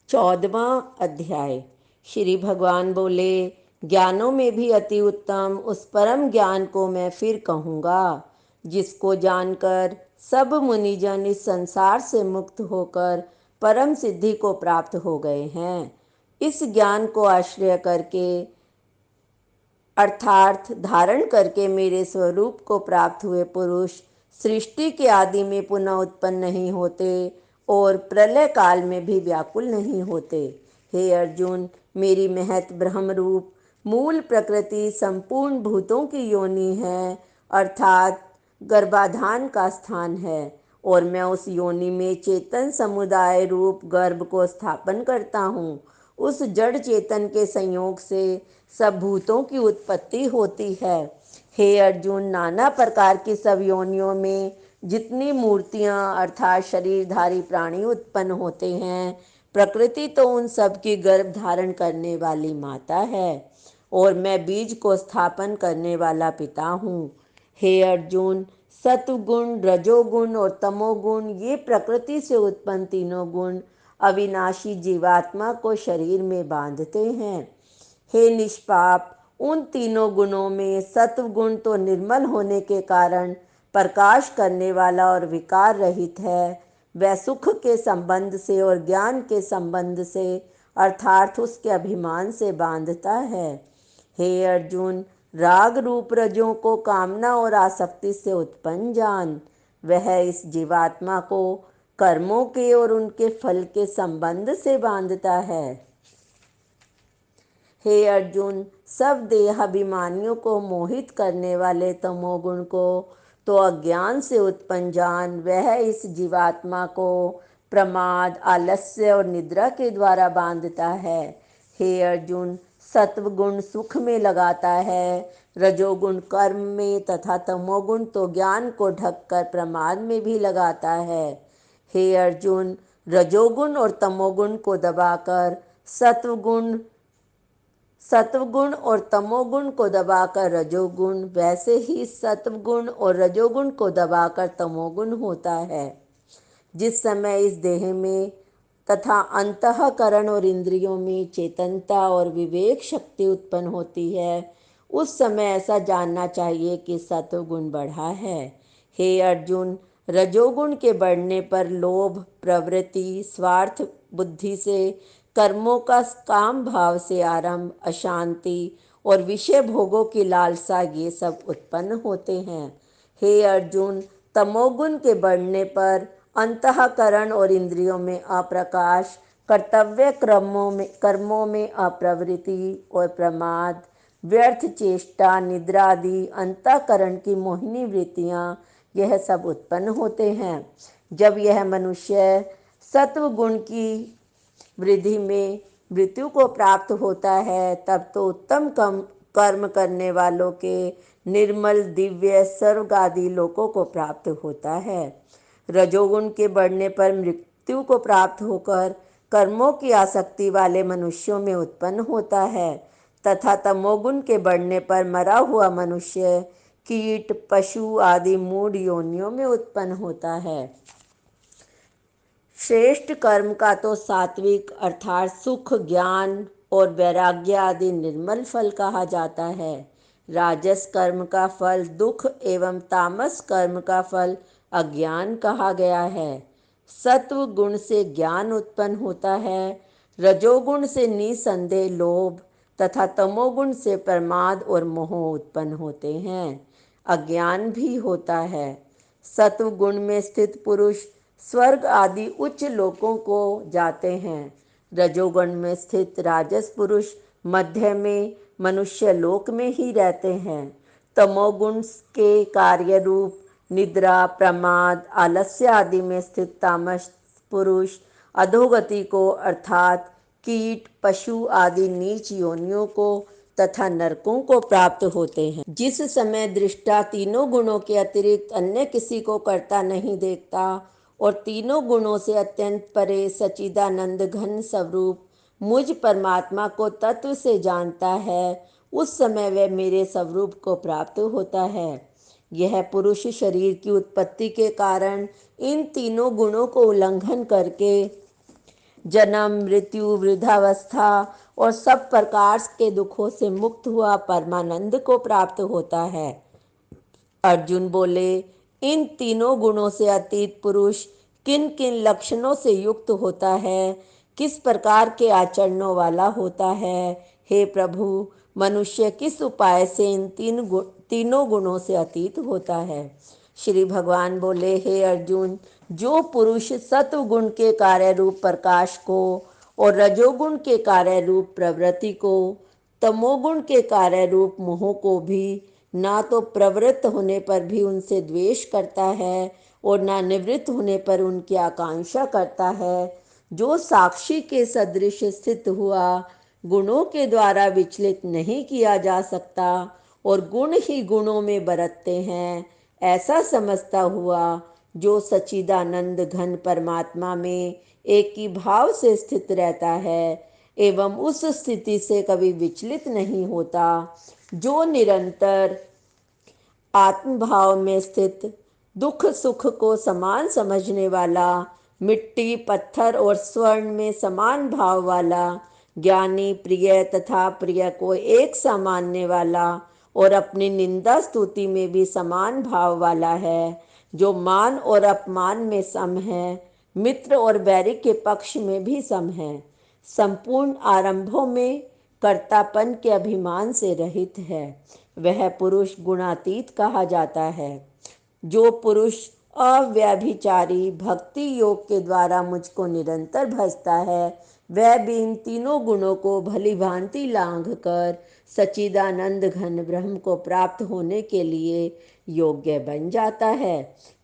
14वां अध्याय। श्री भगवान बोले, ज्ञानों में भी अति उत्तम उस परम ज्ञान को मैं फिर कहूँगा, जिसको जानकर सब मुनिजन इस संसार से मुक्त होकर परम सिद्धि को प्राप्त हो गए हैं। इस ज्ञान को आश्रय करके अर्थात धारण करके मेरे स्वरूप को प्राप्त हुए पुरुष सृष्टि के आदि में पुनः उत्पन्न नहीं होते और प्रलय काल में भी व्याकुल नहीं होते। हे अर्जुन, मेरी महत ब्रह्म रूप मूल प्रकृति संपूर्ण भूतों की योनि है, अर्थात गर्भाधान का स्थान है, और मैं उस योनि में चेतन समुदाय रूप गर्भ को स्थापन करता हूँ। उस जड़ चेतन के संयोग से सब भूतों की उत्पत्ति होती है। हे अर्जुन, नाना प्रकार की सब योनियों में जितनी मूर्तियां अर्थात शरीरधारी प्राणी उत्पन्न होते हैं, प्रकृति तो उन सब की गर्भ धारण करने वाली माता है, और मैं बीज को स्थापन करने वाला पिता हूँ। हे अर्जुन, सत्वगुण, रजोगुण और तमोगुण, ये प्रकृति से उत्पन्न तीनों गुण अविनाशी जीवात्मा को शरीर में बांधते हैं। हे निष्पाप, उन तीनों गुणों में सत्वगुण तो निर्मल होने के कारण प्रकाश करने वाला और विकार रहित है। वह सुख के संबंध से और ज्ञान के संबंध से अर्थात उसके अभिमान से बांधता है। हे अर्जुन, राग रूप रजों को कामना और आसक्ति से उत्पन्न जान। वह इस जीवात्मा को कर्मों के और उनके फल के संबंध से बांधता है। हे अर्जुन, सब देहाभिमानियों को मोहित करने वाले तमोगुण को तो अज्ञान से उत्पन्न जान। वह इस जीवात्मा को प्रमाद, आलस्य और निद्रा के द्वारा बांधता है। हे अर्जुन, सत्वगुण सुख में लगाता है, रजोगुण कर्म में तथा तमोगुण तो ज्ञान को ढककर प्रमाद में भी लगाता है। हे अर्जुन, रजोगुण और तमोगुण को दबाकर सत्वगुण और तमोगुण को दबाकर रजोगुण, वैसे ही सत्वगुण और रजोगुण को दबाकर तमोगुण होता है। जिस समय इस देह में तथा अंतःकरण और इंद्रियों में चेतनता और विवेक शक्ति उत्पन्न होती है, उस समय ऐसा जानना चाहिए कि सत्वगुण बढ़ा है। हे अर्जुन, रजोगुण के बढ़ने पर लोभ, प्रवृत्ति, स्वार्थ बुद्धि से कर्मों का काम भाव से आरंभ, अशांति और विषय भोगों की लालसा, ये सब उत्पन्न होते हैं। हे अर्जुन, तमोगुण के बढ़ने पर अंतःकरण और इंद्रियों में अप्रकाश, कर्तव्य कर्मों में अप्रवृत्ति और प्रमाद, व्यर्थ चेष्टा, निद्रा आदि अंतःकरण की मोहिनी वृत्तियाँ, यह सब उत्पन्न होते हैं। जब यह मनुष्य सत्वगुण की वृद्धि में मृत्यु को प्राप्त होता है, तब तो उत्तम कर्म करने वालों के निर्मल दिव्य स्वर्ग आदि लोकों को प्राप्त होता है। रजोगुण के बढ़ने पर मृत्यु को प्राप्त होकर कर्मों की आसक्ति वाले मनुष्यों में उत्पन्न होता है, तथा तमोगुण के बढ़ने पर मरा हुआ मनुष्य कीट, पशु आदि मूढ़ योनियों में उत्पन्न होता है। श्रेष्ठ कर्म का तो सात्विक अर्थात सुख, ज्ञान और वैराग्य आदि निर्मल फल कहा जाता है। राजस कर्म का फल दुख एवं तामस कर्म का फल अज्ञान कहा गया है। सत्व गुण से ज्ञान उत्पन्न होता है, रजोगुण से निसंदेह लोभ तथा तमोगुण से प्रमाद और मोह उत्पन्न होते हैं। अज्ञान भी होता है। सत्व गुण में स्थित पुरुष स्वर्ग आदि उच्च लोकों को जाते हैं। रजोगुण में स्थित राजस पुरुष मध्य में मनुष्य लोक में ही रहते हैं। तमोगुण के कार्य रूप निद्रा, प्रमाद, आलस्य आदि में स्थित तामस पुरुष अधोगति को अर्थात कीट, पशु आदि नीच योनियों को तथा नरकों को प्राप्त होते हैं। जिस समय दृष्टा तीनों गुणों के अतिरिक्त अन्य किसी को करता नहीं देखता और तीनों गुणों से अत्यंत परे सच्चिदानंद घन स्वरूप मुझ परमात्मा को तत्व से जानता है, उस समय वह मेरे स्वरूप को प्राप्त होता है। यह पुरुष शरीर की उत्पत्ति के कारण इन तीनों गुणों को उल्लंघन करके जन्म मृत्यु वृद्धावस्था और सब प्रकार के दुखों से मुक्त हुआ परमानंद को प्राप्त होता है। अर्जुन बोले, इन तीनों गुणों से अतीत पुरुष किन किन लक्षणों से युक्त होता है, किस प्रकार के आचरणों वाला होता है? हे प्रभु, मनुष्य किस उपाय से इन तीनों गुणों से अतीत होता है? श्री भगवान बोले, हे अर्जुन, जो पुरुष सत्वगुण के कार्य रूप प्रकाश को और रजोगुण के कार्य रूप प्रवृत्ति को, तमोगुण के कार्य रूप मोह को भी ना तो प्रवृत्त होने पर भी उनसे द्वेष करता है और ना निवृत्त होने पर उनकी आकांक्षा करता है, जो साक्षी के सदृश स्थित हुआ, गुणों के द्वारा विचलित नहीं किया जा सकता और गुण ही गुणों में बरतते हैं, ऐसा समझता हुआ, जो सच्चिदानंद घन परमात्मा में एक ही भाव से स्थित रहता है एवं उस स्थिति से कभी विचलित नहीं होता, जो निरंतर आत्मभाव में स्थित, दुख सुख को समान समझने वाला, मिट्टी पत्थर और स्वर्ण में समान भाव वाला, ज्ञानी प्रिय तथा प्रिय को एक सा मानने वाला और अपनी निंदा स्तुति में भी समान भाव वाला है, जो मान और अपमान में सम है, मित्र और बैरी के पक्ष में भी सम है, संपूर्ण आरंभों में कर्तापन के अभिमान से रहित है, वह पुरुष गुणातीत कहा जाता है। जो पुरुष अव्यभिचारी भक्ति योग के द्वारा मुझको निरंतर भजता है, वह भी इन तीनों गुणों को भली भांति लांघ कर सच्चिदानंद घन ब्रह्म को प्राप्त होने के लिए योग्य बन जाता है,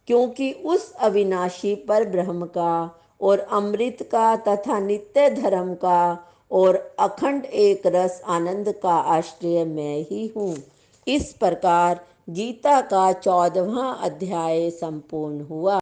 क्योंकि उस अविनाशी पर ब्रह्म का और अमृत का तथा नित्य धर्म का और अखंड एक रस आनंद का आश्रय मैं ही हूँ। इस प्रकार गीता का 14वां अध्याय संपूर्ण हुआ।